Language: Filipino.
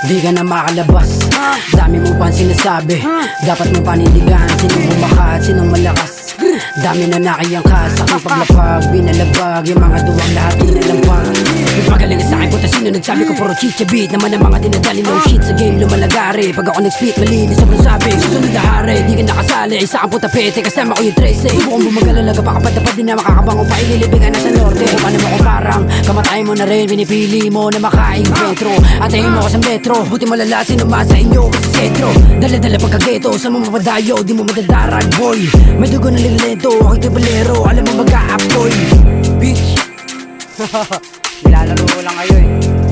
Di ka na makalabas, dami mo pang sinasabi. Dapat mo panindigan, sinong bumaka at sinong malakas. Dami na nakiyang ka sa aking paglapag. Binalabag yung mga duwang lahat inalampag. Mas magaling sa akin puta sino nagsabi ko puro chicha beat. Naman ang mga dinadali no shit sa game lumalagari. Pag ako nag-spit malinis sobrang sabi. Susunod na hari, di ka nakasali. Isa kang puta pete kasama ko yung 13. Subukong bumagalalaga baka patapad din na makakabango pa. Ililibigan na sa norte. Kung ano mo kung parang kamatayin mo na rin. Pinipili mo na makain petro. Atayin mo ko sa metro. Buti malala sino sa inyo kasi sentro. Dala-dala pagkageto sa mga mapadayo. Di mo madadarag boy. May dugo na lilento. Ako'y kabalero. Alam mo mag-a-up boy. Bitch. Nilalaro ko lang kayo eh.